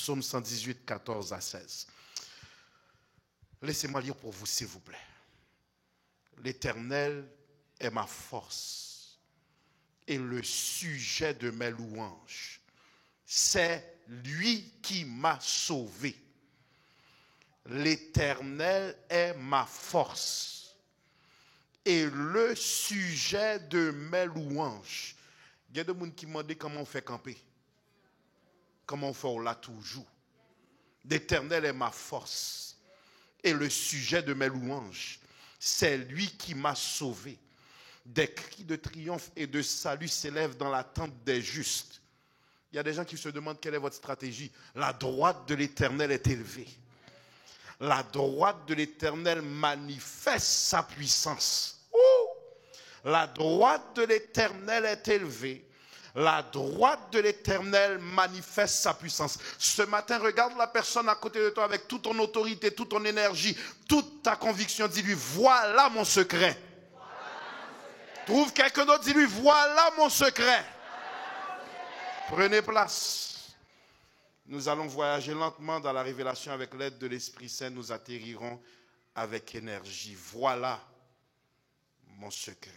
Psaume 118, 14 à 16. Laissez-moi lire pour vous, s'il vous plaît. L'Éternel est ma force et le sujet de mes louanges. C'est lui qui m'a sauvé. L'Éternel est ma force et le sujet de mes louanges. Il y a des gens qui m'ont demandé comment on fait camper. Comment on fait là toujours. L'Éternel est ma force et le sujet de mes louanges. C'est lui qui m'a sauvé. Des cris de triomphe et de salut s'élèvent dans la tente des justes. Il y a des gens qui se demandent quelle est votre stratégie. La droite de l'Éternel est élevée. La droite de l'Éternel manifeste sa puissance. La droite de l'Éternel est élevée. La droite de l'Éternel manifeste sa puissance. Ce matin, regarde la personne à côté de toi avec toute ton autorité, toute ton énergie, toute ta conviction. Dis-lui, voilà mon secret. Trouve quelqu'un d'autre, dis-lui, voilà mon secret. Prenez place. Nous allons voyager lentement dans la révélation avec l'aide de l'Esprit Saint. Nous atterrirons avec énergie. Voilà mon secret.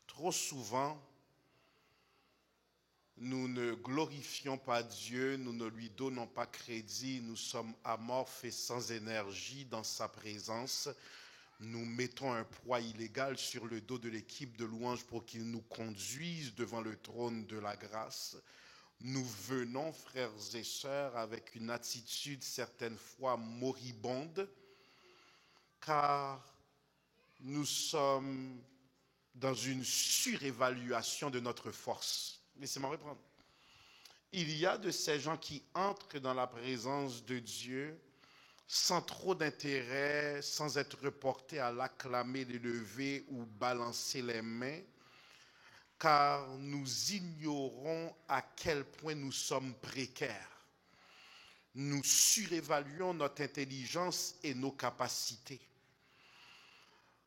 Trop souvent, nous ne glorifions pas Dieu, nous ne lui donnons pas crédit, nous sommes amorphes et sans énergie dans sa présence. Nous mettons un poids illégal sur le dos de l'équipe de louanges pour qu'il nous conduise devant le trône de la grâce. Nous venons, frères et sœurs, avec une attitude certaines fois moribonde, car nous sommes dans une surévaluation de notre force. Laissez-moi reprendre. Il y a de ces gens qui entrent dans la présence de Dieu sans trop d'intérêt, sans être portés à l'acclamer, l'élever ou balancer les mains, car nous ignorons à quel point nous sommes précaires. Nous surévaluons notre intelligence et nos capacités.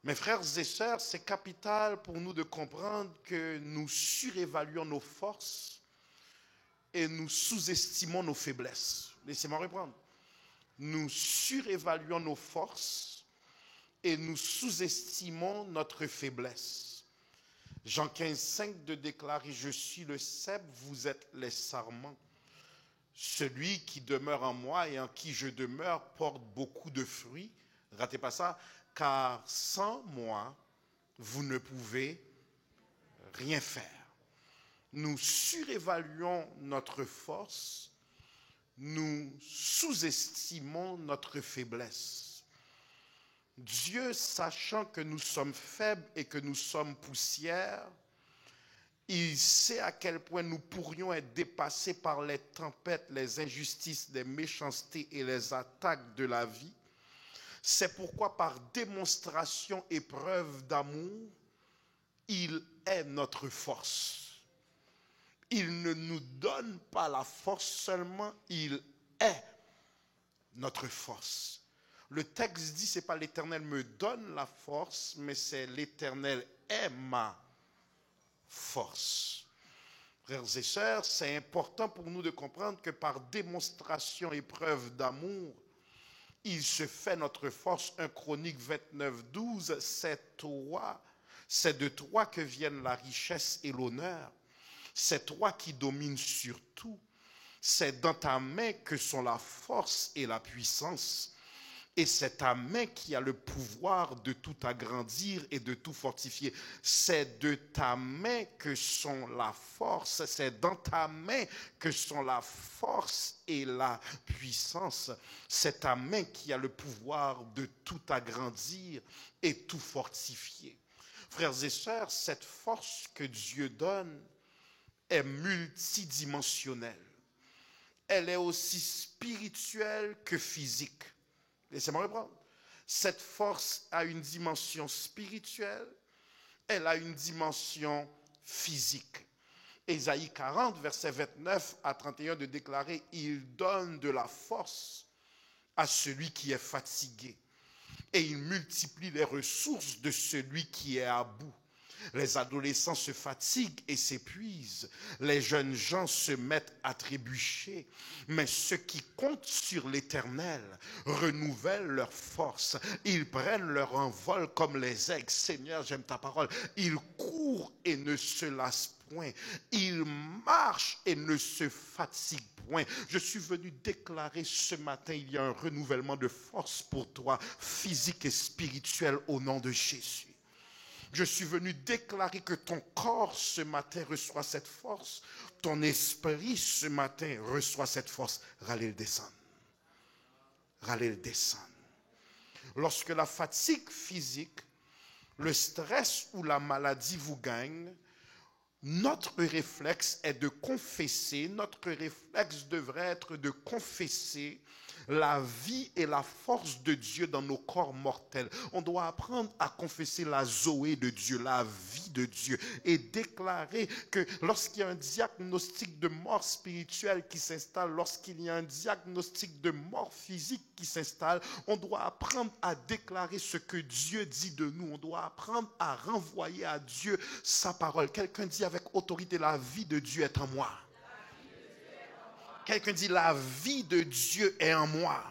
Mes frères et sœurs, c'est capital pour nous de comprendre que nous surévaluons nos forces et nous sous-estimons nos faiblesses. Laissez-moi reprendre. Nous surévaluons nos forces et nous sous-estimons notre faiblesse. Jean 15, 5 de déclarer « Je suis le cep, vous êtes les sarments. Celui qui demeure en moi et en qui je demeure porte beaucoup de fruits. » Ratez pas ça. Car sans moi, vous ne pouvez rien faire. Nous surévaluons notre force, nous sous-estimons notre faiblesse. Dieu, sachant que nous sommes faibles et que nous sommes poussière, il sait à quel point nous pourrions être dépassés par les tempêtes, les injustices, les méchancetés et les attaques de la vie. C'est pourquoi par démonstration et preuve d'amour, il est notre force. Il ne nous donne pas la force seulement, il est notre force. Le texte dit, ce n'est pas l'Éternel me donne la force, mais c'est l'Éternel est ma force. Frères et sœurs, c'est important pour nous de comprendre que par démonstration et preuve d'amour, il se fait notre force. 1 Chronique 29, 12, c'est de toi que viennent la richesse et l'honneur. C'est toi qui domines sur tout. C'est dans ta main que sont la force et la puissance. Et c'est ta main qui a le pouvoir de tout agrandir et de tout fortifier. C'est de ta main que sont la force, c'est dans ta main que sont la force et la puissance. C'est ta main qui a le pouvoir de tout agrandir et tout fortifier. Frères et sœurs, cette force que Dieu donne est multidimensionnelle. Elle est aussi spirituelle que physique. Laissez-moi reprendre. Cette force a une dimension spirituelle, elle a une dimension physique. Ésaïe 40, versets 29 à 31 de déclarer « Il donne de la force à celui qui est fatigué et il multiplie les ressources de celui qui est à bout. Les adolescents se fatiguent et s'épuisent. Les jeunes gens se mettent à trébucher. Mais ceux qui comptent sur l'Éternel renouvellent leur force. Ils prennent leur envol comme les aigles. Seigneur, j'aime ta parole. Ils courent et ne se lassent point. Ils marchent et ne se fatiguent point. Je suis venu déclarer ce matin, il y a un renouvellement de force pour toi, physique et spirituel, au nom de Jésus. Je suis venu déclarer que ton corps ce matin reçoit cette force. Ton esprit ce matin reçoit cette force. Rallez le descendre. Rallez le descendre. Lorsque la fatigue physique, le stress ou la maladie vous gagne, notre réflexe est de confesser, notre réflexe devrait être de confesser la vie et la force de Dieu dans nos corps mortels. On doit apprendre à confesser la Zoé de Dieu, la vie de Dieu, et déclarer que lorsqu'il y a un diagnostic de mort spirituelle qui s'installe, lorsqu'il y a un diagnostic de mort physique qui s'installe, on doit apprendre à déclarer ce que Dieu dit de nous. On doit apprendre à renvoyer à Dieu sa parole. Quelqu'un dit avec autorité, la vie de Dieu est en moi. Quelqu'un dit, la vie de Dieu est en moi.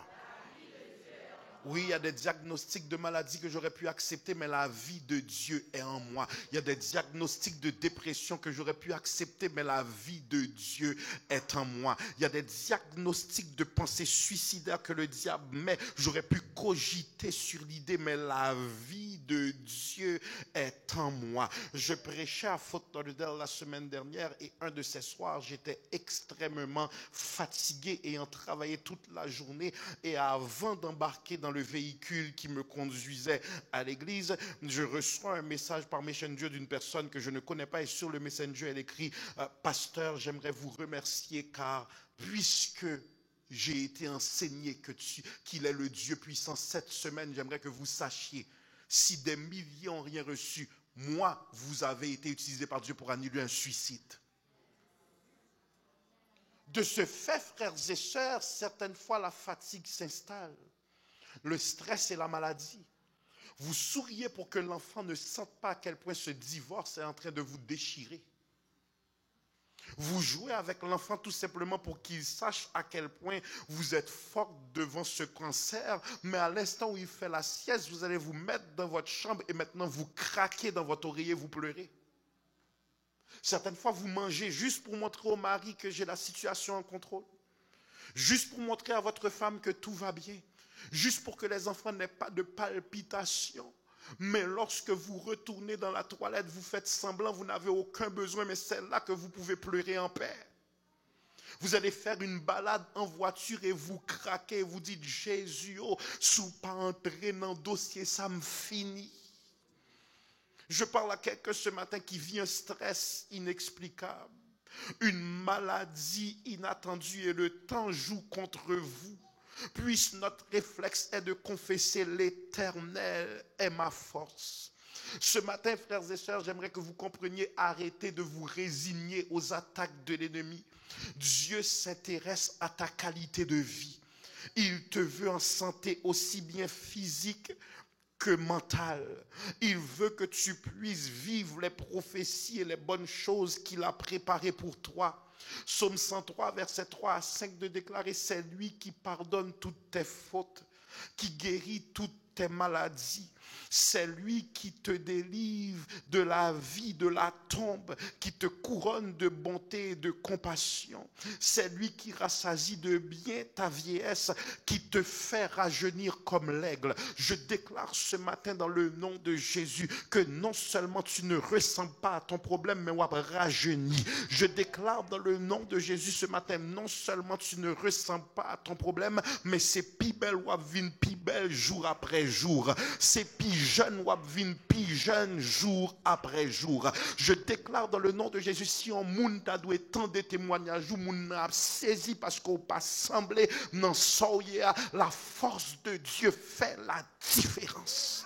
Oui, il y a des diagnostics de maladies que j'aurais pu accepter, mais la vie de Dieu est en moi. Il y a des diagnostics de dépression que j'aurais pu accepter, mais la vie de Dieu est en moi. Il y a des diagnostics de pensées suicidaires que le diable met. J'aurais pu cogiter sur l'idée, mais la vie de Dieu est en moi. Je prêchais à Fort Lauderdale la semaine dernière et un de ces soirs, j'étais extrêmement fatigué ayant travaillé toute la journée, et avant d'embarquer dans le véhicule qui me conduisait à l'église, je reçois un message par Messenger d'une personne que je ne connais pas, et sur le Messenger elle écrit « Pasteur, j'aimerais vous remercier car puisque j'ai été enseigné qu'il est le Dieu puissant cette semaine, j'aimerais que vous sachiez, si des milliers n'ont rien reçu, moi, vous avez été utilisé par Dieu pour annuler un suicide. » De ce fait, frères et sœurs, certaines fois la fatigue s'installe. Le stress et la maladie. Vous souriez pour que l'enfant ne sente pas à quel point ce divorce est en train de vous déchirer. Vous jouez avec l'enfant tout simplement pour qu'il sache à quel point vous êtes forte devant ce cancer, mais à l'instant où il fait la sieste, vous allez vous mettre dans votre chambre et maintenant vous craquez dans votre oreiller, vous pleurez. Certaines fois, vous mangez juste pour montrer au mari que j'ai la situation en contrôle. Juste pour montrer à votre femme que tout va bien. Juste pour que les enfants n'aient pas de palpitations. Mais lorsque vous retournez dans la toilette, vous faites semblant, vous n'avez aucun besoin, mais c'est là que vous pouvez pleurer en paix. Vous allez faire une balade en voiture et vous craquez, vous dites, Jésus, oh, sous pas entrer dans le dossier, ça me finit. Je parle à quelqu'un ce matin qui vit un stress inexplicable, une maladie inattendue et le temps joue contre vous. Puisse notre réflexe est de confesser l'Éternel est ma force. Ce matin, frères et sœurs, j'aimerais que vous compreniez, arrêtez de vous résigner aux attaques de l'ennemi. Dieu s'intéresse à ta qualité de vie. Il te veut en santé aussi bien physique que mentale. Il veut que tu puisses vivre les prophéties et les bonnes choses qu'il a préparées pour toi. Psaume 103, versets 3 à 5 de déclarer, c'est lui qui pardonne toutes tes fautes, qui guérit toutes tes maladies. C'est lui qui te délivre de la vie, de la tombe, qui te couronne de bonté et de compassion. C'est lui qui rassasie de bien ta vieillesse, qui te fait rajeunir comme l'aigle. Je déclare ce matin dans le nom de Jésus que non seulement tu ne ressembles pas à ton problème, mais tu rajeunis. Je déclare dans le nom de Jésus ce matin, non seulement tu ne ressembles pas à ton problème, mais c'est plus belle ou vin plus belle jour après jour. C'est plus jeune ou vin plus jeune jour après jour. Je déclare dans le nom de Jésus, si on moun ta doué tant de témoignages ou moun a saisi parce qu'on pas semblé dans soya, la force de Dieu fait la différence.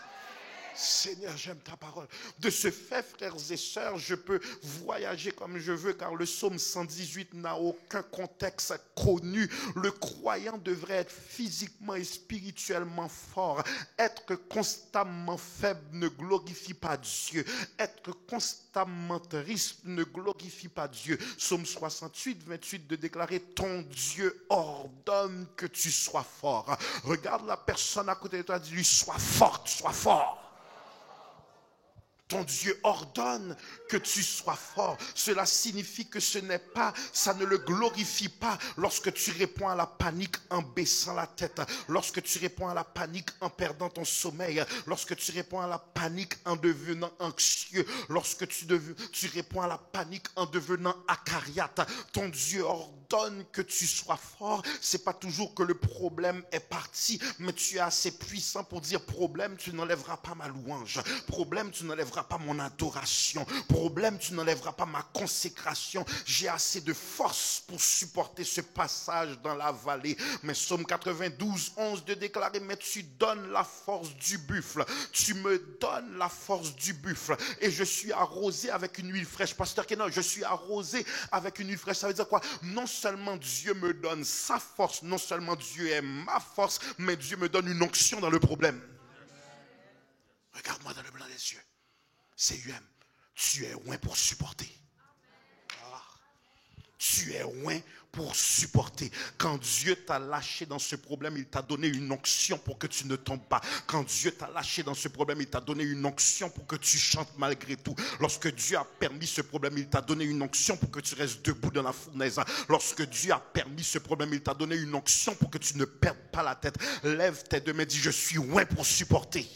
Seigneur, j'aime ta parole. De ce fait, frères et sœurs, je peux voyager comme je veux, car le psaume 118 n'a aucun contexte connu. Le croyant devrait être physiquement et spirituellement fort. Être constamment faible ne glorifie pas Dieu. Être constamment triste ne glorifie pas Dieu. Psaume 68, 28 de déclarer: ton Dieu ordonne que tu sois fort. Regarde la personne à côté de toi, dis-lui: sois forte, sois fort. Ton Dieu ordonne que tu sois fort. Cela signifie que ce n'est pas, ça ne le glorifie pas lorsque tu réponds à la panique en baissant la tête, lorsque tu réponds à la panique en perdant ton sommeil, lorsque tu réponds à la panique en devenant anxieux, lorsque tu réponds à la panique en devenant acariate. Ton Dieu ordonne que tu sois fort. C'est pas toujours que le problème est parti, mais tu es assez puissant pour dire: problème, tu n'enlèveras pas ma louange. Problème, tu n'enlèveras pas mon adoration. Problème, tu n'enlèveras pas ma consécration. J'ai assez de force pour supporter ce passage dans la vallée. Mais Psaume 92, 11 de déclarer: mais tu donnes la force du buffle. Tu me donnes la force du buffle. Et je suis arrosé avec une huile fraîche. Pasteur Kenan, je suis arrosé avec une huile fraîche. Ça veut dire quoi? Non seulement Dieu me donne sa force, non seulement Dieu est ma force, mais Dieu me donne une onction dans le problème. Regarde-moi dans le blanc des yeux. CUM, tu es loin pour supporter. Tu es loin pour supporter. Quand Dieu t'a lâché dans ce problème, il t'a donné une onction pour que tu ne tombes pas. Quand Dieu t'a lâché dans ce problème, il t'a donné une onction pour que tu chantes malgré tout. Lorsque Dieu a permis ce problème, il t'a donné une onction pour que tu restes debout dans la fournaise. Lorsque Dieu a permis ce problème, il t'a donné une onction pour que tu ne perdes pas la tête. Lève tes deux mains, dis: je suis loin pour supporter.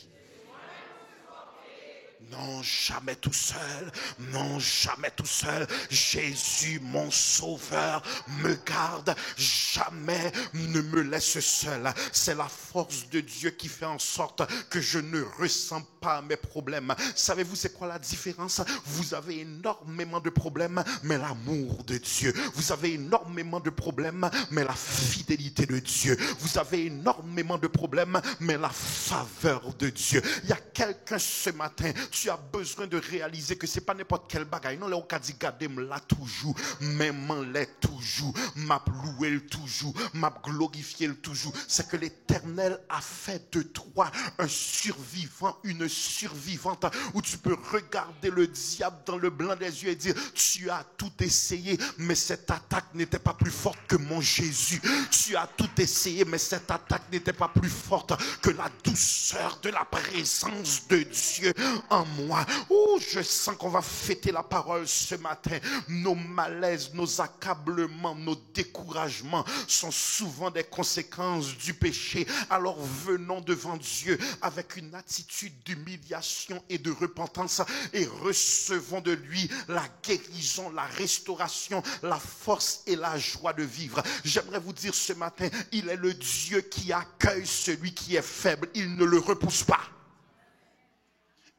Non, jamais tout seul. Non, jamais tout seul. Jésus, mon sauveur, me garde. Jamais ne me laisse seul. C'est la force de Dieu qui fait en sorte que je ne ressens pas mes problèmes. Savez-vous c'est quoi la différence? Vous avez énormément de problèmes, mais l'amour de Dieu. Vous avez énormément de problèmes, mais la fidélité de Dieu. Vous avez énormément de problèmes, mais la faveur de Dieu. Il y a quelqu'un ce matin, tu as besoin de réaliser que c'est pas n'importe quel bagaille. Non, là, on dit: gardez là toujours, mais m'en l'est toujours, m'a loué le toujours, m'a glorifié le toujours. C'est que l'Éternel a fait de toi un survivant, une survivante, où tu peux regarder le diable dans le blanc des yeux et dire: tu as tout essayé, mais cette attaque n'était pas plus forte que mon Jésus. Tu as tout essayé, mais cette attaque n'était pas plus forte que la douceur de la présence de Dieu en moi. Oh, je sens qu'on va fêter la parole ce matin. Nos malaises, nos accablements, nos découragements sont souvent des conséquences du péché. Alors venons devant Dieu avec une attitude d'humiliation et de repentance et recevons de lui la guérison, la restauration, la force et la joie de vivre. J'aimerais vous dire ce matin, il est le Dieu qui accueille celui qui est faible. Il ne le repousse pas.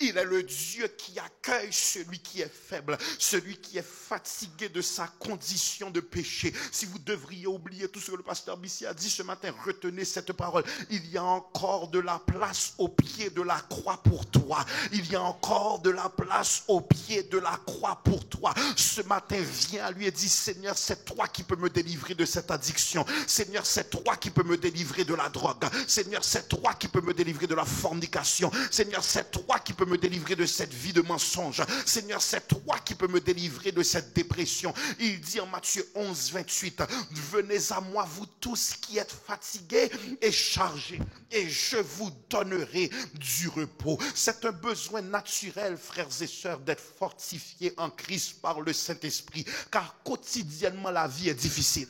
Il est le Dieu qui accueille celui qui est faible, celui qui est fatigué de sa condition de péché. Si vous devriez oublier tout ce que le pasteur Bissi a dit ce matin, retenez cette parole. Il y a encore de la place au pied de la croix pour toi. Il y a encore de la place au pied de la croix pour toi. Ce matin, viens à lui et dis: Seigneur, c'est toi qui peux me délivrer de cette addiction. Seigneur, c'est toi qui peux me délivrer de la drogue. Seigneur, c'est toi qui peux me délivrer de la fornication. Seigneur, c'est toi qui peux me délivrer de cette vie de mensonge. Seigneur, c'est toi qui peux me délivrer de cette dépression. Il dit en Matthieu 11, 28, venez à moi vous tous qui êtes fatigués et chargés, et je vous donnerai du repos. C'est un besoin naturel, frères et sœurs, d'être fortifiés en Christ par le Saint-Esprit, car quotidiennement la vie est difficile.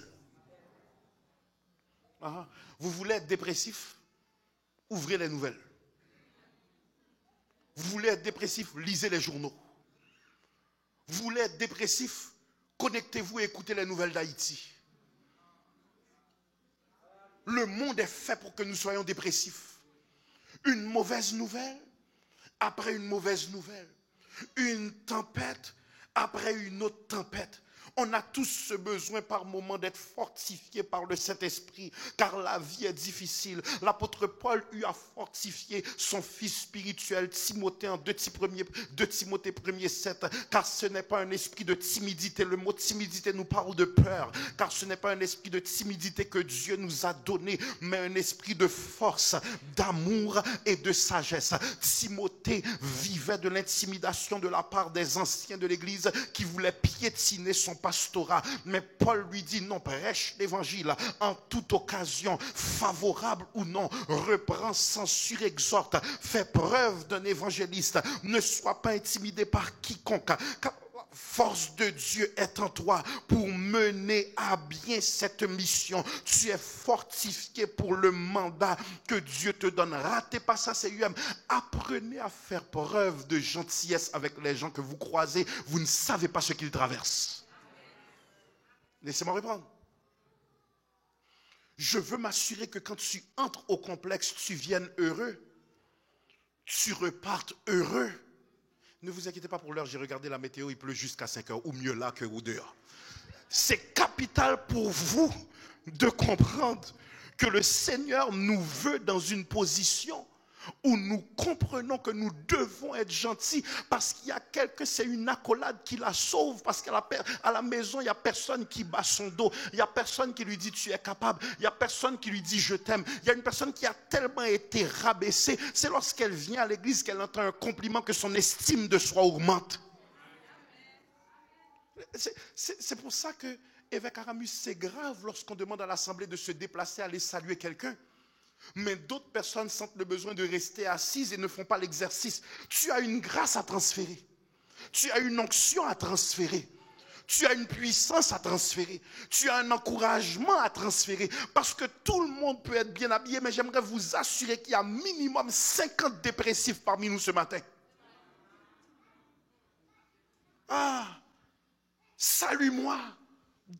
Vous voulez être dépressif? Ouvrez les nouvelles. Vous voulez être dépressif? Lisez les journaux. Vous voulez être dépressif? Connectez-vous et écoutez les nouvelles d'Haïti. Le monde est fait pour que nous soyons dépressifs. Une mauvaise nouvelle après une mauvaise nouvelle. Une tempête après une autre tempête. On a tous ce besoin par moment d'être fortifié par le Saint-Esprit, car la vie est difficile. L'apôtre Paul eut à fortifier son fils spirituel, Timothée, en 2 Timothée 1,7, car ce n'est pas un esprit de timidité. Le mot timidité nous parle de peur, car ce n'est pas un esprit de timidité que Dieu nous a donné, mais un esprit de force, d'amour et de sagesse. Timothée vivait de l'intimidation de la part des anciens de l'Église qui voulaient piétiner son pastorat, mais Paul lui dit non, prêche l'évangile en toute occasion, favorable ou non, reprend, censure, exhorte, fais preuve d'un évangéliste, ne sois pas intimidé par quiconque, car la force de Dieu est en toi pour mener à bien cette mission. Tu es fortifié pour le mandat que Dieu te donne. Ratez pas ça, c'est UM. Apprenez à faire preuve de gentillesse avec les gens que vous croisez. Vous ne savez pas ce qu'ils traversent. Laissez-moi reprendre. Je veux m'assurer que quand tu entres au complexe, tu viennes heureux. Tu repartes heureux. Ne vous inquiétez pas pour l'heure, j'ai regardé la météo, il pleut jusqu'à 5 heures, ou mieux là que ou dehors. C'est capital pour vous de comprendre que le Seigneur nous veut dans une position où nous comprenons que nous devons être gentils parce qu'il y a quelqu'un, c'est une accolade qui la sauve, parce qu'à la maison, il n'y a personne qui bat son dos, il n'y a personne qui lui dit tu es capable, il n'y a personne qui lui dit je t'aime, il y a une personne qui a tellement été rabaissée, c'est lorsqu'elle vient à l'église qu'elle entend un compliment que son estime de soi augmente. C'est pour ça que, évêque Aramus, c'est grave lorsqu'on demande à l'assemblée de se déplacer, aller saluer quelqu'un. Mais d'autres personnes sentent le besoin de rester assises et ne font pas l'exercice. Tu as une grâce à transférer. Tu as une onction à transférer. Tu as une puissance à transférer. Tu as un encouragement à transférer. Parce que tout le monde peut être bien habillé, mais j'aimerais vous assurer qu'il y a minimum 50 dépressifs parmi nous ce matin. Ah, salue-moi,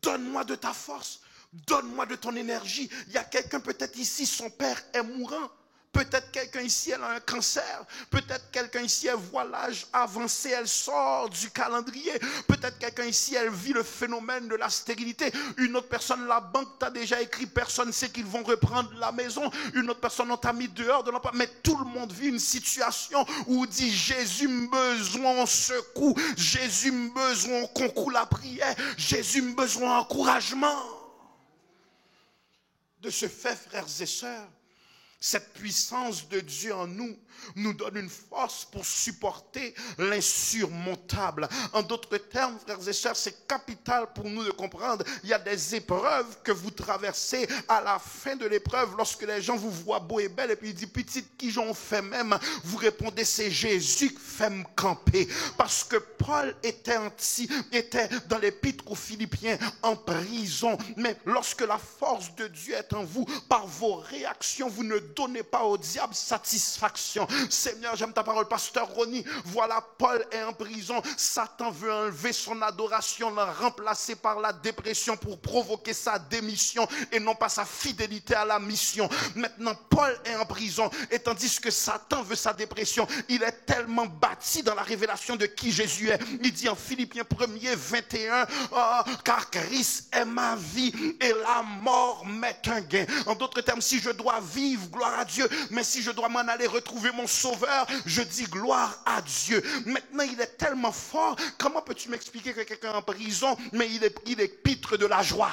donne-moi de ta force. Donne-moi de ton énergie. Il y a quelqu'un peut-être ici, son père est mourant. Peut-être quelqu'un ici, elle a un cancer. Peut-être quelqu'un ici, elle voit l'âge avancé, elle sort du calendrier. Peut-être quelqu'un ici, elle vit le phénomène de la stérilité. Une autre personne, la banque t'a déjà écrit, personne ne sait qu'ils vont reprendre la maison. Une autre personne, on t'a mis dehors de l'emploi. Mais tout le monde vit une situation où on dit Jésus me besoin en secours. Jésus me besoin en concours la prière. Jésus me besoin en encouragement. De ce fait, frères et sœurs, cette puissance de Dieu en nous nous donne une force pour supporter l'insurmontable. En d'autres termes, frères et sœurs, c'est capital pour nous de comprendre. Il y a des épreuves que vous traversez. À la fin de l'épreuve, lorsque les gens vous voient beau et belle, et puis ils disent, petite, qui j'en fait même? Vous répondez, c'est Jésus qui fait me camper. Parce que Paul était dans l'épître aux Philippiens en prison. Mais lorsque la force de Dieu est en vous, par vos réactions, vous ne donnez pas au diable satisfaction. Seigneur, j'aime ta parole, pasteur Ronnie. Voilà, Paul est en prison. Satan veut enlever son adoration, la remplacer par la dépression pour provoquer sa démission et non pas sa fidélité à la mission. Maintenant, Paul est en prison et tandis que Satan veut sa dépression, il est tellement bâti dans la révélation de qui Jésus est. Il dit en Philippiens 1er 21, car Christ est ma vie et la mort m'est un gain. En d'autres termes, si je dois vivre, gloire à Dieu, mais si je dois m'en aller retrouver mon sauveur, je dis gloire à Dieu. Maintenant, il est tellement fort. Comment peux-tu m'expliquer que quelqu'un est en prison, mais il est pitre de la joie?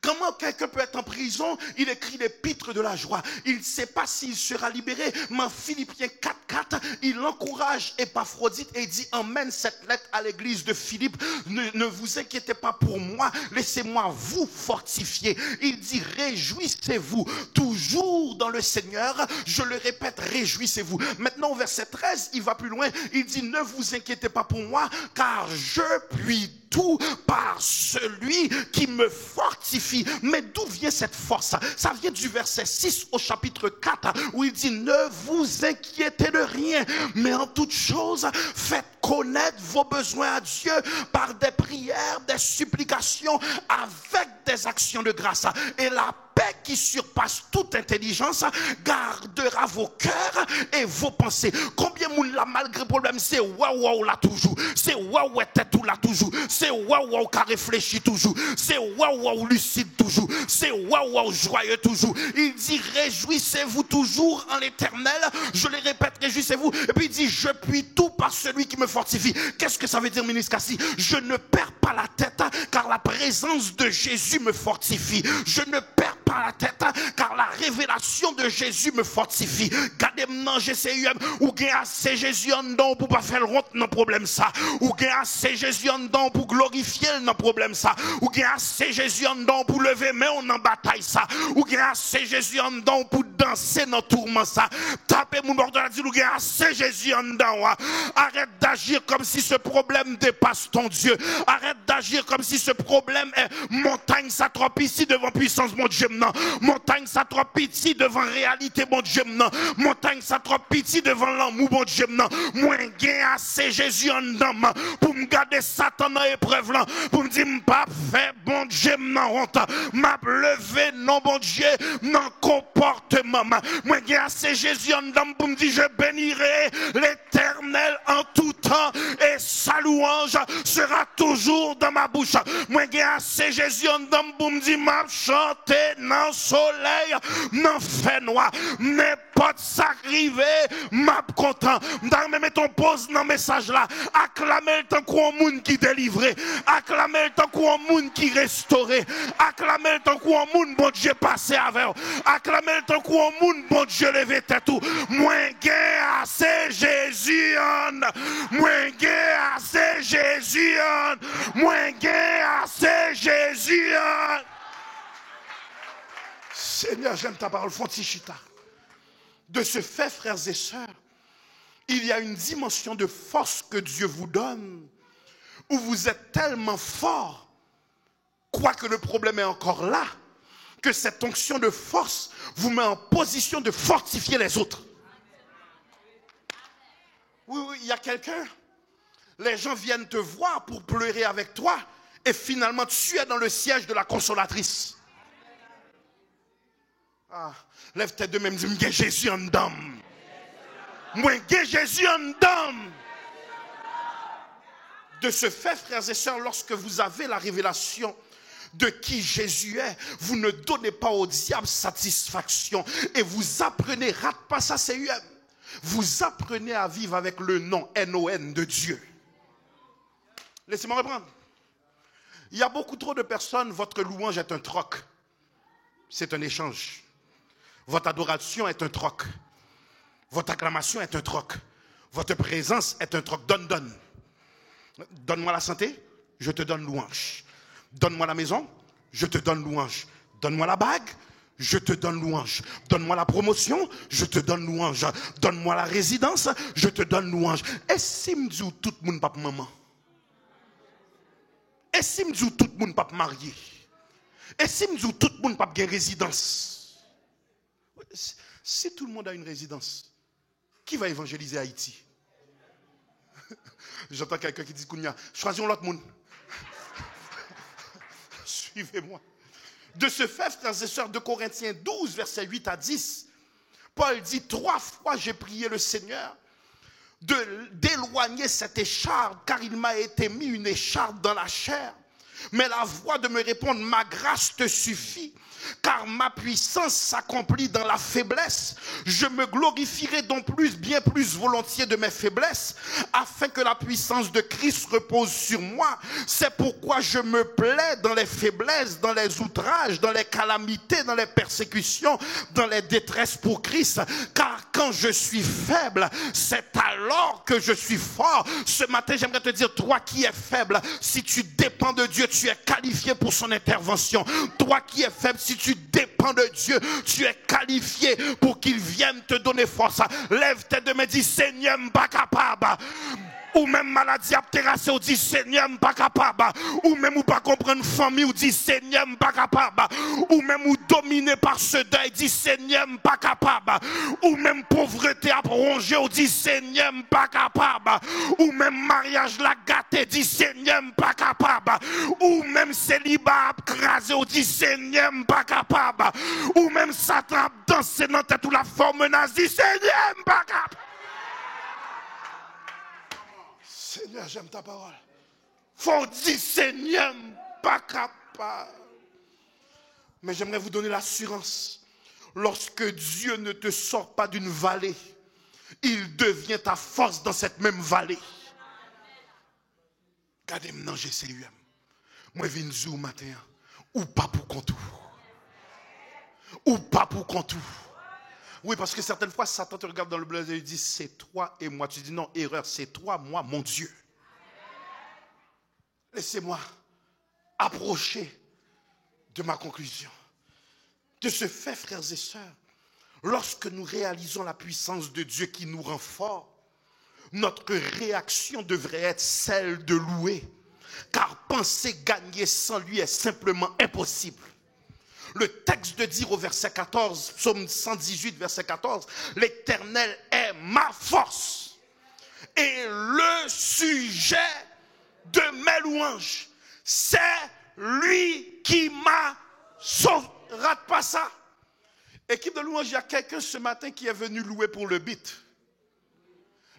Comment quelqu'un peut être en prison? Il écrit l'épître de la joie. Il ne sait pas s'il sera libéré. Mais en Philippiens 4:4, il encourage Épaphrodite et il dit, emmène cette lettre à l'église de Philippe. Ne vous inquiétez pas pour moi. Laissez-moi vous fortifier. Il dit, réjouissez-vous toujours dans le Seigneur. Je le répète, réjouissez-vous. Maintenant au verset 13, il va plus loin. Il dit, ne vous inquiétez pas pour moi, car je puis tout par celui qui me fortifie. Mais d'où vient cette force? Ça vient du verset 6 au chapitre 4 où il dit, ne vous inquiétez de rien, mais en toute chose faites connaître vos besoins à Dieu par des prières, des supplications avec faites des actions de grâce et la paix qui surpasse toute intelligence gardera vos cœurs et vos pensées. Combien de monde là malgré problème c'est waouh là toujours, c'est waouh tête tout là toujours, c'est waouh qui réfléchit toujours, c'est waouh lucide toujours, c'est waouh joyeux toujours. Il dit réjouissez-vous toujours en l'Éternel. Je le répète, réjouissez-vous. Et puis il dit je puis tout par celui qui me fortifie. Qu'est-ce que ça veut dire, ministre Cassi? Je ne perds pas la tête car la présence de Jésus me fortifie. Je ne perds pas la tête car la révélation de Jésus me fortifie. Gardez-moi GCUM ou gain assez Jésus en dedans pour pas faire honte non problème ça, ou gain assez Jésus en dedans pour glorifier non problème ça, ou gain assez Jésus en dedans pour lever main en bataille ça, ou gain assez Jésus en dedans pour danser dans tourment ça. Tapez mon bord de la dire ou gain assez Jésus en dedans. Arrête d'agir comme si ce problème dépasse ton Dieu. Arrête d'agir comme si ce problème est montagne ça trop ici devant puissance mon Dieu. Montagne ça trop petit devant réalité mon Dieu. Montagne ça trop petit devant l'amour mon Dieu. Moi gain assez Jésus en dedans pour me garder Satan dans épreuve là, pour me dire pas fait bon Dieu non honte, m'a levé non bon Dieu non comportement. Moi gain assez Jésus en dedans pour me dire je bénirai l'Éternel en tout temps et sa louange sera toujours dans ma bouche. Moi gain assez Jésus en dedans pour me dire m'a chanter dans soleil non fait noir, n'importe ça arrivé m'a content. Dans même ton pose dans message là, acclamer le temps qu'on monde qui délivré, acclamer le temps qu'on monde qui restauré, acclamer le temps qu'on monde bon Dieu passé avec, acclamer le temps qu'on monde bon Dieu levé tête tout. Moins gain assez Jésus en, moins gain assez Jésus en, moins gain assez Jésus en. Seigneur, j'aime ta parole, Fontichita. De ce fait, frères et sœurs, il y a une dimension de force que Dieu vous donne, où vous êtes tellement fort, quoique le problème est encore là, que cette onction de force vous met en position de fortifier les autres. Oui, il y a quelqu'un, les gens viennent te voir pour pleurer avec toi, et finalement tu es dans le siège de la consolatrice. Ah, lève tes deux mains, dis-moi, Jésus en dedans. Moi, Jésus en dedans. De ce fait, frères et sœurs, lorsque vous avez la révélation de qui Jésus est, vous ne donnez pas au diable satisfaction et vous apprenez, rate pas ça, c'est UM. Vous apprenez à vivre avec le nom N-O-N de Dieu. Laissez-moi reprendre. Il y a beaucoup trop de personnes, votre louange est un troc. C'est un échange. Votre adoration est un troc. Votre acclamation est un troc. Votre présence est un troc. Donne. Donne-moi la santé, je te donne louange. Donne-moi la maison, je te donne louange. Donne-moi la bague, je te donne louange. Donne-moi la promotion, je te donne louange. Donne-moi la résidence, je te donne louange. Et si me dit tout le monde pas maman? Et si me dit tout le monde pas marié? Et si me dit tout le monde pas bien résidence? Si tout le monde a une résidence, qui va évangéliser Haïti? J'entends quelqu'un qui dit Kounia, choisissons l'autre monde. Suivez-moi. De ce fait, frères et sœurs, de Corinthiens 12, versets 8 à 10, Paul dit 3 fois j'ai prié le Seigneur d'éloigner cette écharpe, car il m'a été mis une écharpe dans la chair. Mais la voix de me répondre, ma grâce te suffit, car ma puissance s'accomplit dans la faiblesse. Je me glorifierai donc bien plus volontiers de mes faiblesses, afin que la puissance de Christ repose sur moi. C'est pourquoi je me plais dans les faiblesses, dans les outrages, dans les calamités, dans les persécutions, dans les détresses pour Christ. Car quand je suis faible, c'est alors que je suis fort. Ce matin, j'aimerais te dire, toi qui es faible, si tu dépends de Dieu, tu es qualifié pour son intervention. Toi qui es faible, si tu dépends de Dieu, tu es qualifié pour qu'il vienne te donner force. Lève tes deux mains, dis Seigneur, m'pas capable. Ou même maladie à terrasser, ou dit Seigneur, pas capable. Ou même ou pas comprendre famille, ou dit Seigneur, pas capable. Ou même ou dominé par ce deuil, dit Seigneur, pas capable. Ou même pauvreté à ronger, ou dit Seigneur, pas capable. Ou même mariage la gâté, dit Seigneur, pas capable. Ou même célibat crasé, ou dit Seigneur, pas capable. Ou même Satan danser dans tête ou la forme nazie, Seigneur, pas capable. Seigneur, j'aime ta parole. Faut dire Seigneur, pas capable. Mais j'aimerais vous donner l'assurance. Lorsque Dieu ne te sort pas d'une vallée, il devient ta force dans cette même vallée. Regardez-moi, non, j'ai CUM. Moi, je viens de dire au matin, ou pas pour contour. Ou pas pour contour. Oui, parce que certaines fois, Satan te regarde dans le blason et dit, c'est toi et moi. Tu dis, non, erreur, c'est toi, moi, mon Dieu. Laissez-moi approcher de ma conclusion. De ce fait, frères et sœurs, lorsque nous réalisons la puissance de Dieu qui nous rend forts, notre réaction devrait être celle de louer. Car penser gagner sans lui est simplement impossible. Le texte de dire au verset 14, psaume 118, verset 14, l'Éternel est ma force et le sujet de mes louanges, c'est lui qui m'a sauvé. Rate pas ça. Équipe de louanges, il y a quelqu'un ce matin qui est venu louer pour le beat.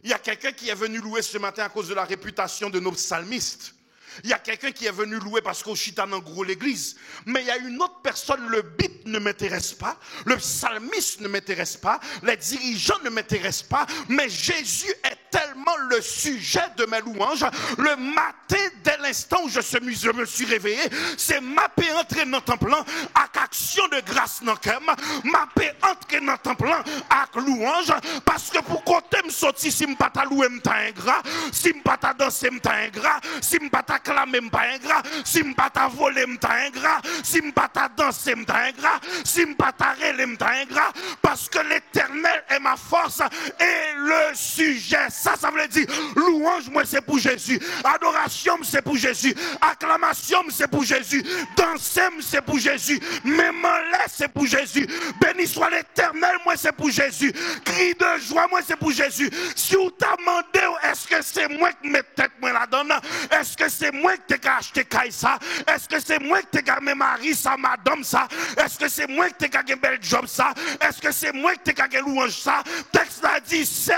Il y a quelqu'un qui est venu louer ce matin à cause de la réputation de nos psalmistes. Il y a quelqu'un qui est venu louer parce qu'au chitan en gros l'église. Mais il y a une autre personne, le beat ne m'intéresse pas, le psalmiste ne m'intéresse pas, les dirigeants ne m'intéressent pas, mais Jésus est tellement le sujet de mes louanges. Le matin, dès l'instant où je me suis réveillé, c'est ma paix entrer dans ton plan avec action de grâce dans le cœur, ma paix entrer dans ton plan avec louange, parce que pour côté me sortir, si je ne pas louer, je suis ingrat, si je ne pas danser, je suis ingrat, si je ne pas clamer, je suis ingrat, si je ne pas voler, je suis ingrat, si je ne pas danser, je suis ingrat, si je ne pas rêler, je suis ingrat, parce que l'Éternel est ma force et le sujet. Ça veut dire, louange, moi, c'est pour Jésus. Adoration, c'est pour Jésus. Acclamation, c'est pour Jésus. Danser, c'est pour Jésus. Même c'est pour Jésus. Béni soit l'Éternel, moi, c'est pour Jésus. Cri de joie, moi, c'est pour Jésus. Si vous t'as demandé, est-ce que c'est moi qui mets tête moi là-dedans? Est-ce que c'est moi qui t'ai acheté ça? Est-ce que c'est moi qui t'ai gagné mari ça, madame ça? Est-ce que c'est moi qui t'ai gagné bel job ça? Est-ce que c'est moi qui t'ai gagné louange ça? Texte a dit, c'est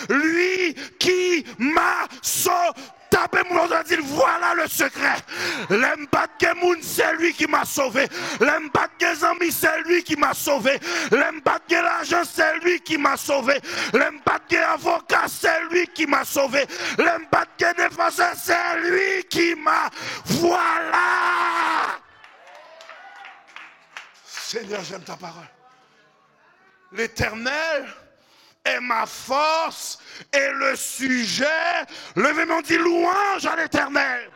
lui qui m'a sauvé. Tapez mon autre, dit voilà le secret. L'aime pas de moun, c'est lui qui m'a sauvé. L'aime pas de amis, c'est lui qui m'a sauvé. L'aime pas de l'argent, c'est lui qui m'a sauvé. L'aime pas de avocat, c'est lui qui m'a sauvé. L'aime pas de défenseur, c'est lui qui m'a. Voilà. Seigneur, j'aime ta parole. L'Éternel est ma force et le sujet. Levez-moi, dit louange à l'Éternel.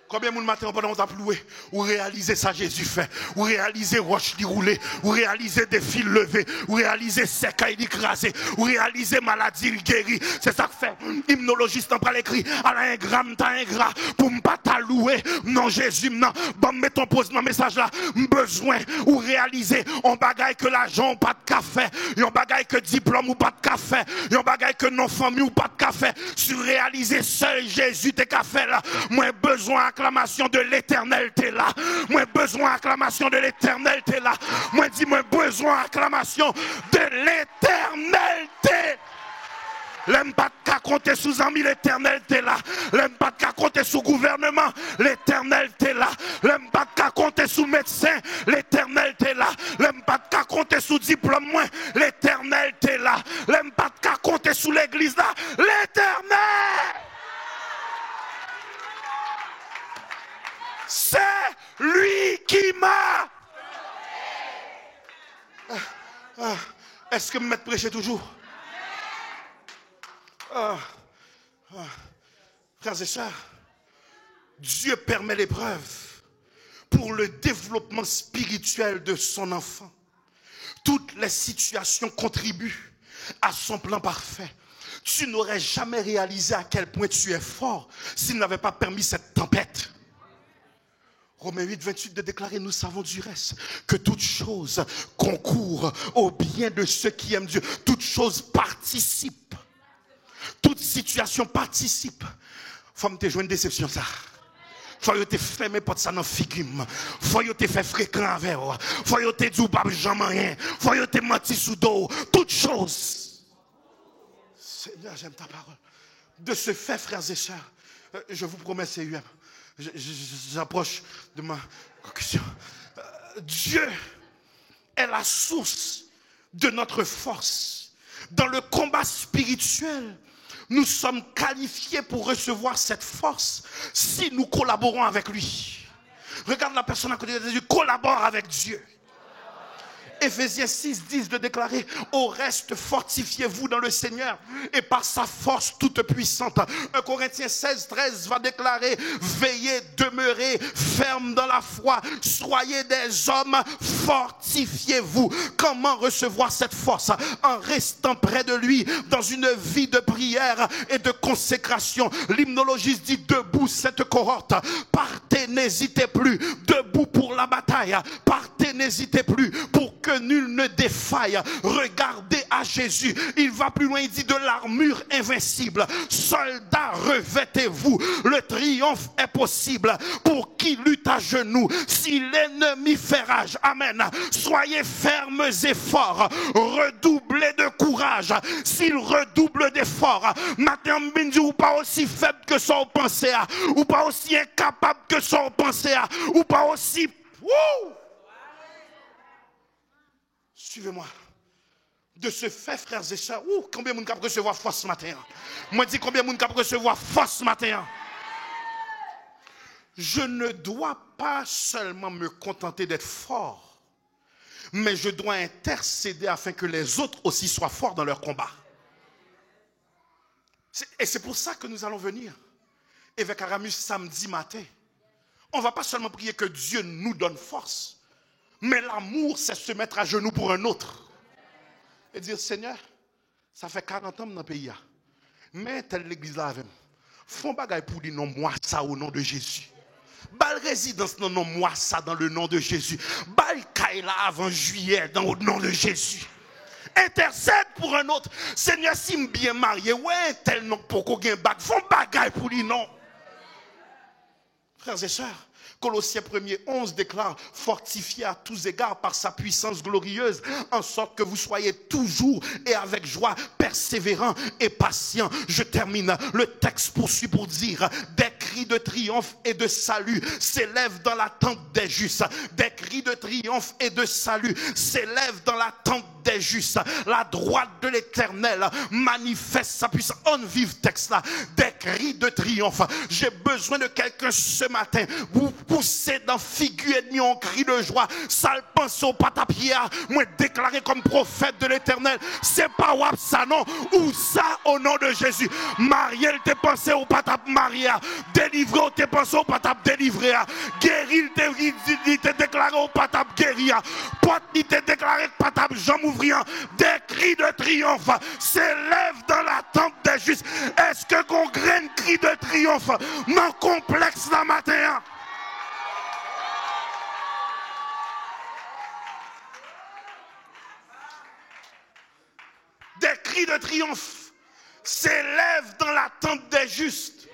Combien de matin pendant qu'on t'a loué, ou réaliser ça Jésus fait, ou réaliser roche qui roulait, ou réaliser des fils levés, ou réaliser sécaille écrasé, ou réaliser maladie guérie. C'est ça que fait hymnologiste en parle écrit à l'ingramme t'as ingrat pour me pas ta louer. Non Jésus non, bon mets ton pose dans message là, besoin ou réaliser on bagaille que l'argent ou pas de café, on bagaille que diplôme ou pas de café, on bagaille que non famille ou pas de café. Sur réaliser seul Jésus tes cafés là, moi besoin acclamation de l'Éternel t'es là. Moi besoin acclamation de l'Éternel t'es là. Moi dis moi besoin acclamation de l'Éternel t'es. L'aime pas qu'à compter sous amis, l'Éternel t'es là. L'aime pas qu'à compter sous gouvernement, l'Éternel t'es là. L'aime pas qu'à compter sous médecin, l'Éternel t'es là. L'aime pas qu'à compter sous diplôme moins, l'Éternel t'es là. L'aime pas qu'à compter sous l'église là, l'Éternel. C'est lui qui m'a. Est-ce que me mettre prêcher toujours? Frères et sœurs, Dieu permet l'épreuve pour le développement spirituel de son enfant. Toutes les situations contribuent à son plan parfait. Tu n'aurais jamais réalisé à quel point tu es fort s'il n'avait pas permis cette tempête. Romains 8, 28 de déclarer, nous savons du reste que toute chose concourt au bien de ceux qui aiment Dieu. Toute chose participe. Toute situation participe. Faut me te jouer une déception ça. Faut que tu fermé porte ça dans figure. Faut que tu fait fréquent avec. Faut que tu dit pas jamais rien. Faut que tu menti sous dos. Toute chose. Seigneur, j'aime ta parole. De ce fait, frères et sœurs, je vous promets, c'est UM. J'approche de ma conclusion. Dieu est la source de notre force. Dans le combat spirituel, nous sommes qualifiés pour recevoir cette force si nous collaborons avec lui. Regarde la personne à côté de Dieu, collabore avec Dieu. Éphésiens 6, 10 de déclarer, au reste fortifiez-vous dans le Seigneur et par sa force toute puissante. 1 Corinthiens 16, 13 va déclarer, veillez, demeurez ferme dans la foi, soyez des hommes, fortifiez-vous. Comment recevoir cette force? En restant près de lui dans une vie de prière et de consécration. L'hymnologiste dit, debout cette cohorte, partez, n'hésitez plus, debout pour la bataille, partez, n'hésitez plus, pour que nul ne défaille. Regardez à Jésus. Il va plus loin, il dit de l'armure invincible. Soldats, revêtez-vous. Le triomphe est possible pour qui lutte à genoux. Si l'ennemi fait rage, amen. Soyez fermes et forts. Redoublez de courage. S'il redouble d'efforts, matin, ou pas aussi faible que son pensée, ou pas aussi incapable que son pensée, ou pas aussi... Wouh! Suivez-moi. De ce fait, frères et sœurs, combien de monde cap recevoir force ce matin? Moi, dis combien de monde cap recevoir force ce matin? Je ne dois pas seulement me contenter d'être fort, mais je dois intercéder afin que les autres aussi soient forts dans leur combat. Et c'est pour ça que nous allons venir avec Aramus samedi matin. On ne va pas seulement prier que Dieu nous donne force, mais l'amour, c'est se mettre à genoux pour un autre. Et dire, Seigneur, ça fait 40 ans dans le pays. Mais telle l'église là avec moi. Font bagaille pour dire non, moi ça au nom de Jésus. Bal résidence non, moi ça dans le nom de Jésus. Bal kaila avant juillet dans le nom de Jésus. Intercède pour un autre. Seigneur, si me bien marié, ouais, tel non pour qu'on gagne bac. Font bagaille pour dire non. Frères et sœurs, Colossiens 1er 11 déclare, fortifié à tous égards par sa puissance glorieuse, en sorte que vous soyez toujours et avec joie, persévérants et patients. Je termine. Le texte poursuit pour dire, des cris de triomphe et de salut s'élèvent dans la tente des justes. Des cris de triomphe et de salut s'élèvent dans la tente des justes. La droite de l'Éternel manifeste sa puissance. On vive texte là. Des cris de triomphe. J'ai besoin de quelqu'un ce matin. Vous poussez dans figure et demi en cri de joie. Ça le pense au patapia. Moi déclaré comme prophète de l'Éternel. C'est pas wap ça non. Ou ça au nom de Jésus. Mariel t'es pensé au patap Maria. Délivré t'es pensé au patap délivré. Guéri t'es déclaré au patap guéri. Pote t'es déclaré patap Jean Mouvrian. Des cris de triomphe s'élèvent dans la tente des justes. Est-ce que qu'on graine cri de triomphe non complexe la matin? Des cris de triomphe s'élèvent dans la tente des justes.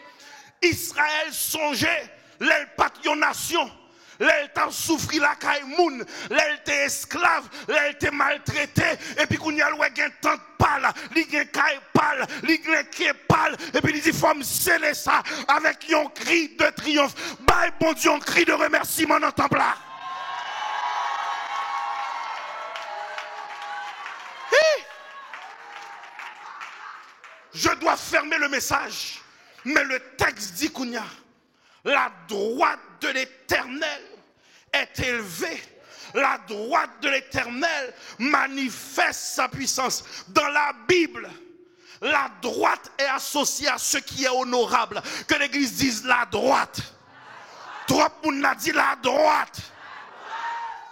Israël songeait l'elle nation. L'elle souffri la caïmoun, l'elle était esclave, l'elle était maltraité, et puis qu'on y a loué un tante pâle, l'il caille pâle, l'il qui est pâle, et puis il dit faut me sceller ça avec un cri de triomphe. Bah bon Dieu, un cri de remerciement dans le temple là. Je dois fermer le message, mais le texte dit qu'on y a la droite de l'Éternel est élevée. La droite de l'Éternel manifeste sa puissance. Dans la Bible, la droite est associée à ce qui est honorable. Que l'Église dise la droite. Trop moun a dit la droite.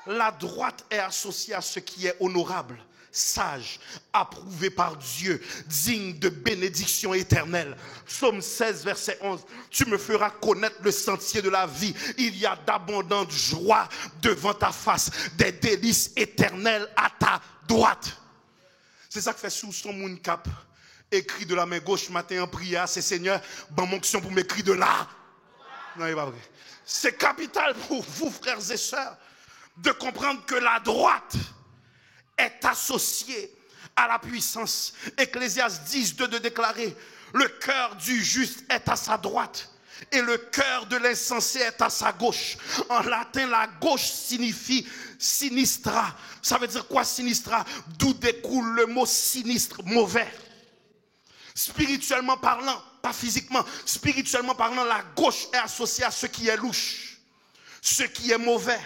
La droite est associée à ce qui est honorable. sage, approuvé par Dieu, digne de bénédiction éternelle. Psaume 16, verset 11. Tu me feras connaître le sentier de la vie. Il y a d'abondantes joies devant ta face, des délices éternelles à ta droite. C'est ça que fait sous son moun cap. Écrit de la main gauche matin en prière, c'est Seigneur, ban monction pour m'écrire de là. Non, il n'est pas vrai. C'est capital pour vous, frères et sœurs, de comprendre que la droite est associée à la puissance. Ecclésiaste 10:2 de déclarer, le cœur du juste est à sa droite et le cœur de l'insensé est à sa gauche. En latin, la gauche signifie sinistra. Ça veut dire quoi sinistra? D'où découle le mot sinistre, mauvais. Spirituellement parlant, pas physiquement, spirituellement parlant, la gauche est associée à ce qui est louche, ce qui est mauvais,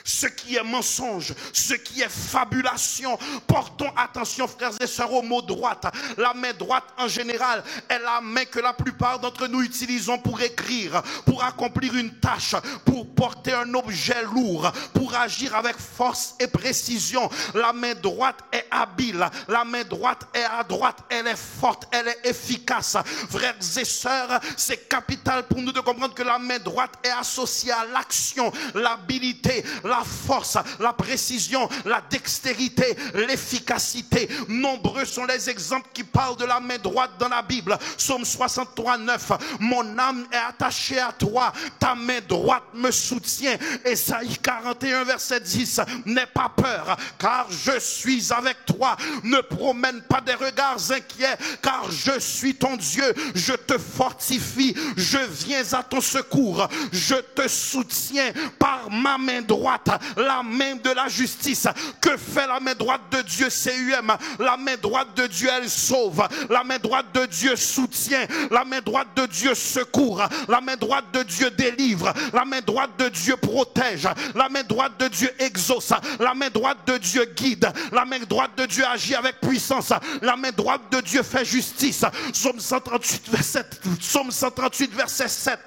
ce qui est mensonge, ce qui est fabulation. Portons attention, frères et sœurs, au mot droite. La main droite, en général, est la main que la plupart d'entre nous utilisons pour écrire, pour accomplir une tâche, pour porter un objet lourd, pour agir avec force et précision. La main droite est habile, la main droite est à droite, elle est forte, elle est efficace. Frères et sœurs, c'est capital pour nous de comprendre que la main droite est associée à l'action, l'habilité, la force, la précision, la dextérité, l'efficacité. Nombreux sont les exemples qui parlent de la main droite dans la Bible. Psaume 63:9. Mon âme est attachée à toi, ta main droite me soutient. Ésaïe 41 verset 10. N'aie pas peur, car je suis avec toi. Ne promène pas des regards inquiets, car je suis ton Dieu. Je te fortifie, je viens à ton secours. Je te soutiens par ma main droite, la main de la justice. Que fait la main droite de Dieu? CUM. La main droite de Dieu, elle sauve. La main droite de Dieu soutient. La main droite de Dieu secourt. La main droite de Dieu délivre. La main droite de Dieu protège. La main droite de Dieu exauce. La main droite de Dieu guide. La main droite de Dieu agit avec puissance. La main droite de Dieu fait justice. Psaume 138 verset 7.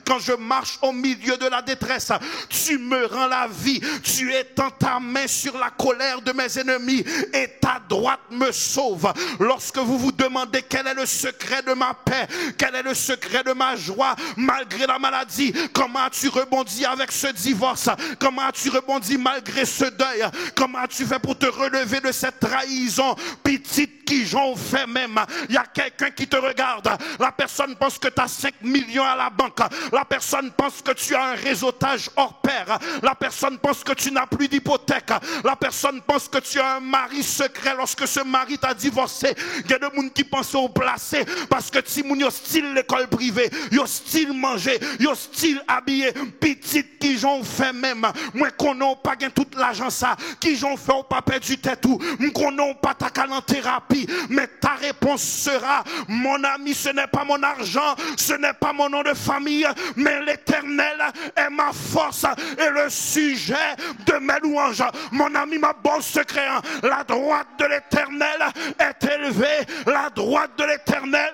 Quand je marche au milieu de la détresse, tu me rends la vie. Tu étends ta main sur la colère de mes ennemis et ta droite me sauve. Lorsque vous vous demandez quel est le secret de ma paix, quel est le secret de ma joie malgré la maladie, comment as-tu rebondi avec ce divorce, comment as-tu rebondi malgré ce deuil, comment as-tu fait pour te relever de cette trahison petite qui j'en fait même. Il y a quelqu'un qui te regarde, la personne pense que tu as 5 millions à la banque, la personne pense que tu as un réseautage hors pair, la personne pense que tu n'as plus d'hypothèque, la personne pense que tu as un mari secret lorsque ce mari t'a divorcé. Il y a des gens qui pensent au placé parce que si moun yo style l'école privée, yo style manger, yo style habillé, petite qui j'en fait même, moi qu'on n'a pas gain toute l'argent ça, qui j'en fait au pas perdu tête tout, qu'on n'a pas ta calme en thérapie, mais ta réponse sera, mon ami, ce n'est pas mon argent, ce n'est pas mon nom de famille, mais l'Éternel est ma force et le sujet de mes louanges. Mon ami, ma bon secret, la droite de l'Éternel est élevée, la droite de l'Éternel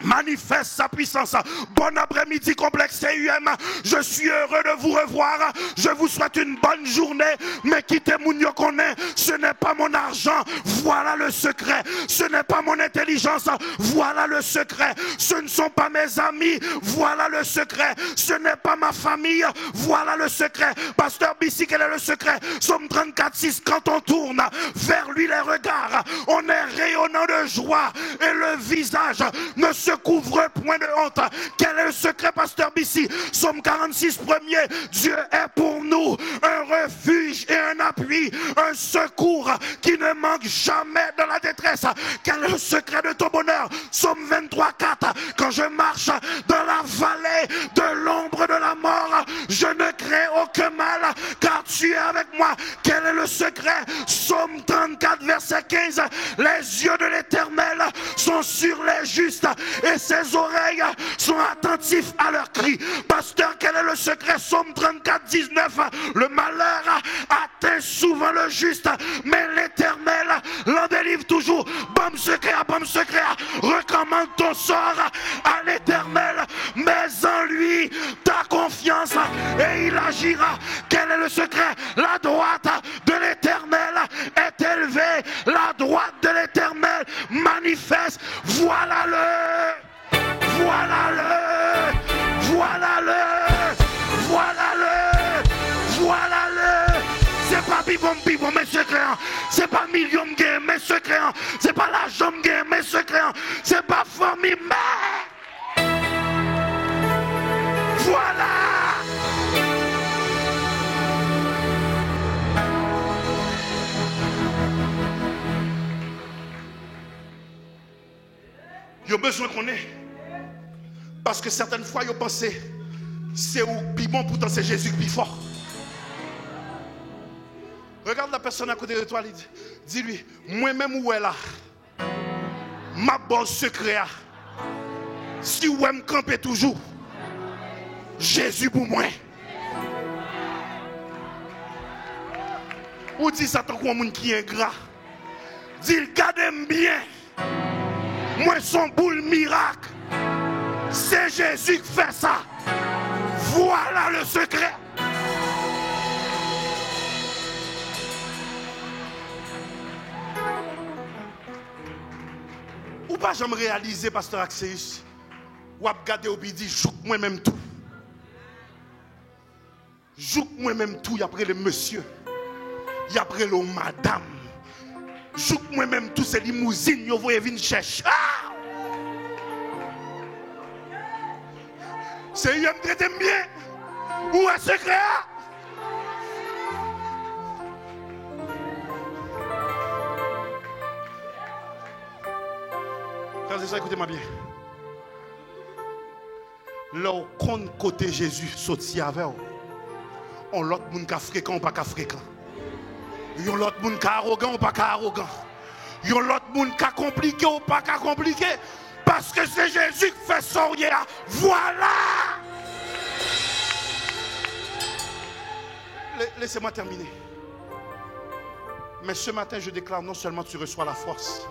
manifeste sa puissance. Bon après-midi complexe CUM. Je suis heureux de vous revoir. Je vous souhaite une bonne journée. Mais quittez Mounio connaît. Ce n'est pas mon argent. Voilà le secret. Ce n'est pas mon intelligence. Voilà le secret. Ce ne sont pas mes amis. Voilà le secret. Ce n'est pas ma famille. Voilà le secret. Pasteur Bissi, quel est le secret? Psaume 34:6. Quand on tourne vers lui les regards, on est rayonnant de joie et le visage ne se couvre point de honte. Quel est le secret, pasteur Bissi? Psaume 46 premier. Dieu est pour nous un refuge et un appui, un secours qui ne manque jamais dans la détresse. Quel est le secret de ton bonheur? Psaume 23:4. Quand je marche dans la vallée de l'ombre de la mort, je ne crains aucun mal car tu es avec moi. Quel est le secret? Psaume 34 verset 15. Les yeux de l'Éternel sont sur les justes et ses oreilles sont attentifs à leurs cris. Pasteur, quel est le secret? Psaume 34:19. Le malheur atteint souvent le juste, mais l'Éternel l'en délivre toujours. Bon secret, recommande ton sort à l'Éternel, mais en lui ta confiance et il agira. Quel est le secret? La droite de l'Éternel est élevée élevé. La droite de l'Éternel manifeste. Voilà-le. Voilà-le. Voilà-le. Voilà-le. Voilà-le. C'est pas bibom, mais secret. C'est pas million de mais secret. C'est pas l'argent de mais secret. C'est pas famille, mais. Voilà. Il y a besoin qu'on ait. Parce que certaines fois, ils pensent c'est où bon, pourtant c'est Jésus qui est fort. Regarde la personne à côté de toi, dis-lui, moi-même où est là, ma bonne secret, si vous me camper toujours, Jésus pour moi. Ou dit ça tant qu'on monde qui est ingrat. Dis, gardez-moi bien. Moi, son boule miracle. C'est Jésus qui fait ça. Voilà le secret. Ou pas jamais réaliser, pasteur Axéus, ou à regarder au bidi, joue moi-même tout. Joue moi-même tout, y après le monsieur, y après le madame. Joue moi-même tout, c'est limousine, yo voyez venir chercher. Ah! C'est lui qui me traite bien. Où est ce secret? Frères et sœurs, écoutez-moi bien. Là, au compte côté Jésus, sorti avec vous. On l'autre monde qui fréquent ou pas qui fréquent. Yon l'autre monde qui arrogant ou pas qui arrogant. Yon l'autre monde qui compliqué ou pas qui compliqué. Parce que c'est Jésus qui fait sortir. Voilà. Laissez-moi terminer. Mais ce matin, je déclare non seulement tu reçois la force,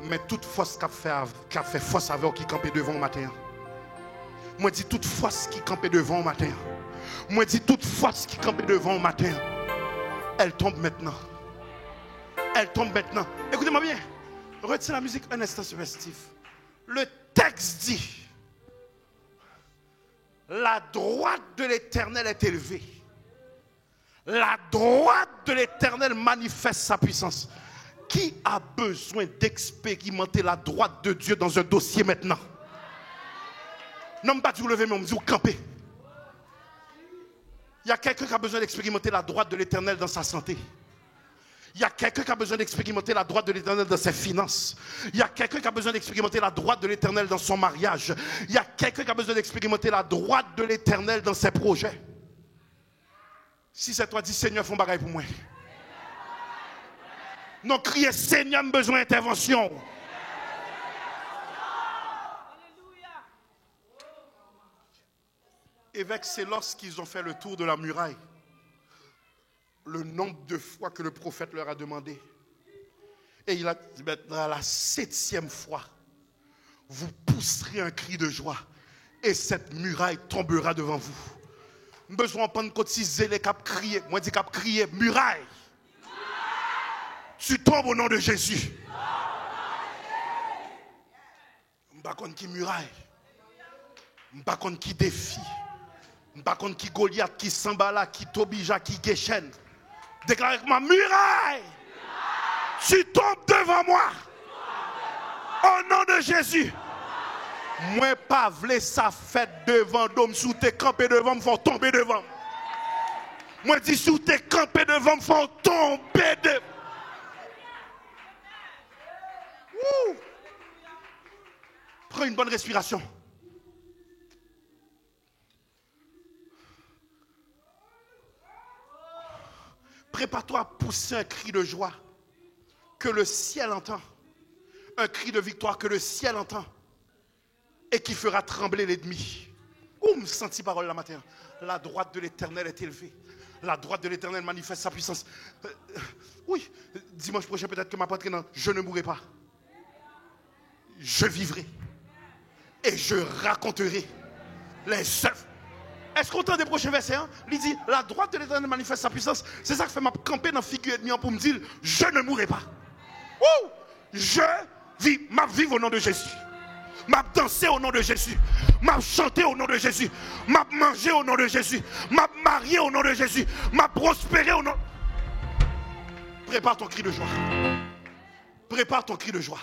mais toute force qui a fait force avec qui campait devant au matin. Moi dis toute force qui campait devant au matin. Moi dis toute force qui campait devant au matin. Elle tombe maintenant. Elle tombe maintenant. Écoutez-moi bien. Retirez la musique un instant subversif. Le texte dit, la droite de l'Éternel est élevée. La droite de l'Éternel manifeste sa puissance. Qui a besoin d'expérimenter la droite de Dieu dans un dossier maintenant? Non, pas vous lever, mais on me dit vous camper. Il y a quelqu'un qui a besoin d'expérimenter la droite de l'Éternel dans sa santé. Il y a quelqu'un qui a besoin d'expérimenter la droite de l'Éternel dans ses finances. Il y a quelqu'un qui a besoin d'expérimenter la droite de l'Éternel dans son mariage. Il y a quelqu'un qui a besoin d'expérimenter la droite de l'Éternel dans ses projets. Si c'est toi, dis Seigneur, fais un bagage pour moi. Non, criez Seigneur, j'ai besoin d'intervention. Évêque, c'est lorsqu'ils ont fait le tour de la muraille, le nombre de fois que le prophète leur a demandé. Et il a dit, dans la 7e fois, vous pousserez un cri de joie et cette muraille tombera devant vous. Besoin de Pentecôte, si zélé cap crier, moi dis cap crier, muraille. Tu tombes au nom de Jésus. Je ne sais pas qui muraille. Je ne sais pas qui défi. Je ne sais pas qui Goliath, qui Sambala, qui Tobija, qui Geshen. Déclare avec moi, muraille. Tu tombes devant moi. Au nom de Jésus. Moi, pas vle ça fait devant d'homme, sous tes campé devant, me faut tomber devant. Moi, dis sous tes campé devant, me faut tomber devant. Prends une bonne respiration. Prépare-toi à pousser un cri de joie que le ciel entend. Un cri de victoire que le ciel entend. Et qui fera trembler l'ennemi. Où me sentis parole la matin? La droite de l'Éternel est élevée. La droite de l'Éternel manifeste sa puissance. Oui, dimanche prochain peut-être que ma patrie, non, je ne mourrai pas. Je vivrai. Et je raconterai les œuvres. Est-ce qu'on entend des prochains versets? Il dit, la droite de l'Éternel manifeste sa puissance. C'est ça qui fait m'a camper dans la figure ennemie pour me dire, je ne mourrai pas. Ouh! Je vis, m'a vivre au nom de Jésus. M'a danser au nom de Jésus. M'a chanter au nom de Jésus. M'a manger au nom de Jésus. M'a marier au nom de Jésus. M'a prospérer au nom. Prépare ton cri de joie. Prépare ton cri de joie.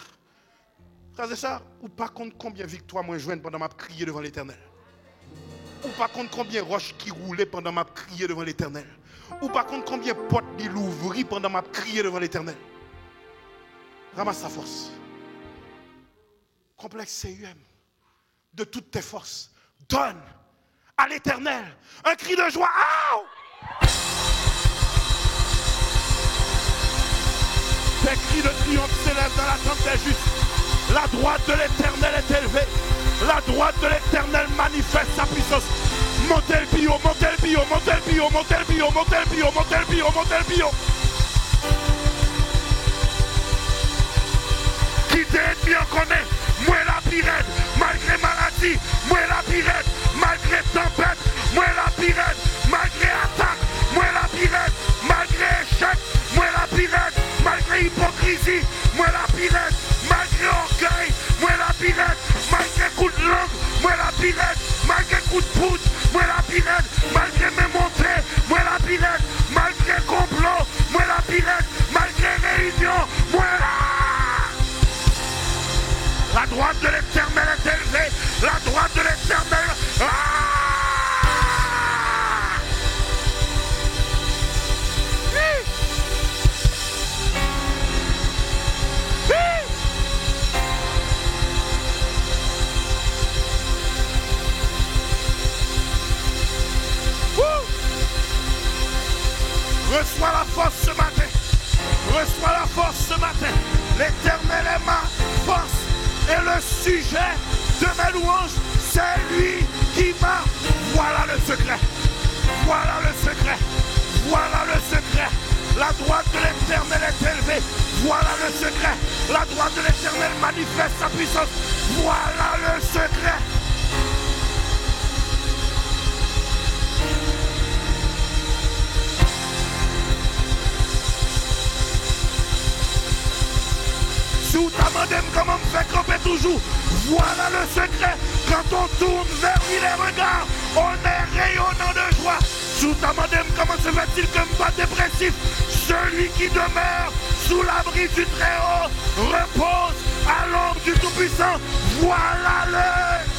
Frères et sœurs, ou pas compte combien de victoires moi joignent pendant ma crier devant l'Éternel. Ou pas compte combien de roches qui roulaient pendant ma crier devant l'Éternel. Ou pas compte combien de portes il ouvrit pendant ma crier devant l'Éternel. Ramasse sa force. Complexe CUM. De toutes tes forces. Donne à l'Éternel un cri de joie. Ah! Des cris de triomphe s'élèvent dans la tente des justes. La droite de l'Éternel est élevée. La droite de l'Éternel manifeste sa puissance. Montez le bio, montez le bio, montez le bio, montez le bio, montez le bio, montez le bio, montez le bio. Qui t'es en connaît, moi la pirate, malgré maladie, moi la pirate, malgré tempête, moi la pirate, malgré attaque, moi la pirate, malgré échec, moi la pirate, malgré hypocrisie, moi la pirate, malgré orgueil, moi la pirate, malgré coup de langue, moi la pirate, malgré coup de pouce, moi la pirate, malgré mes montées, moi la pirate, malgré complot, moi la pirate, malgré réunion, moi la droite de l'Éternel est élevée, la droite de l'Éternel. Reçois la force ce matin. Reçois la force ce matin. L'Éternel est ma force. Et le sujet de mes louanges, c'est lui qui m'a. Voilà le secret. Voilà le secret. Voilà le secret. La droite de l'Éternel est élevée. Voilà le secret. La droite de l'Éternel manifeste sa puissance. Voilà le secret. Sous ta madame, comment me fait camper toujours. Voilà le secret. Quand on tourne vers lui les regards, on est rayonnant de joie. Sous ta madame, comment se fait-il que me pas dépressif? Celui qui demeure sous l'abri du Très-Haut repose à l'ombre du Tout-Puissant. Voilà le.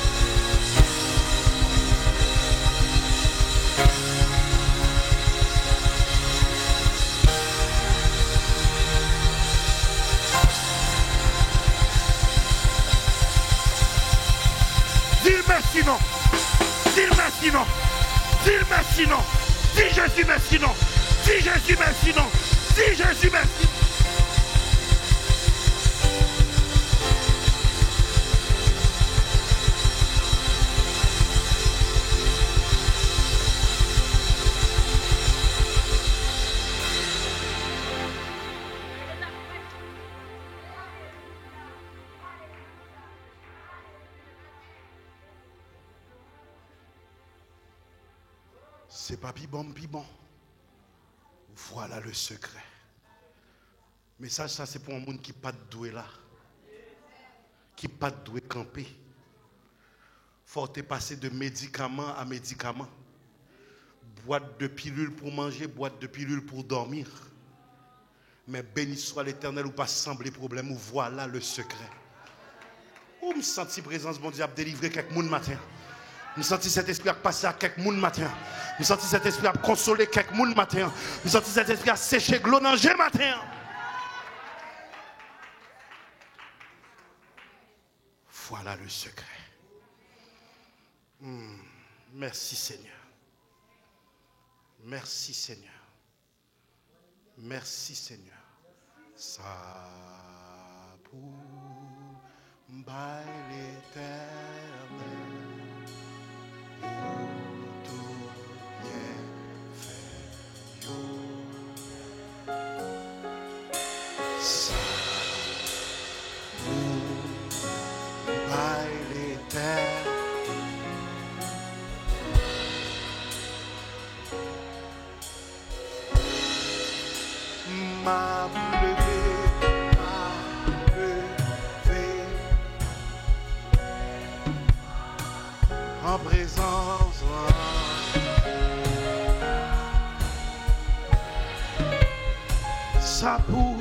Dis-le merci non. Dis-le merci non. Dis-le merci non. Dis Jésus merci non. Dis Jésus merci non. Dis Jésus merci. C'est pas pibon. Voilà le secret. Message ça c'est pour un monde qui pas doué là. Qui pas doué camper. Faut te passer de médicament à médicament. Boîte de pilules pour manger, boîte de pilules pour dormir. Mais béni soit l'Éternel ou pas sembler problème ou voilà le secret. Où me senti présence bon Dieu a délivré quelques monde matin. Je sens cet esprit à passer à quelques monde matin. Je sens cet esprit à consoler quelques monde matin. Je sens cet esprit à sécher glonanger matin. Voilà le secret. Merci Seigneur. Merci Seigneur. Merci Seigneur. Ça pour bail l'éternel. en présence. Ça pour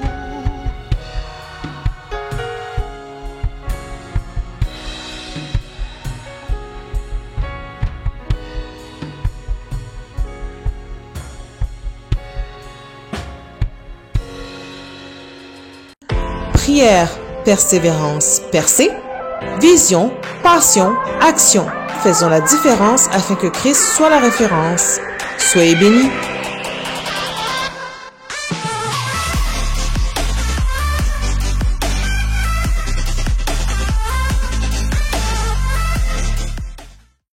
prière, persévérance, percée, vision, passion, action. Faisons la différence afin que Christ soit la référence. Soyez bénis.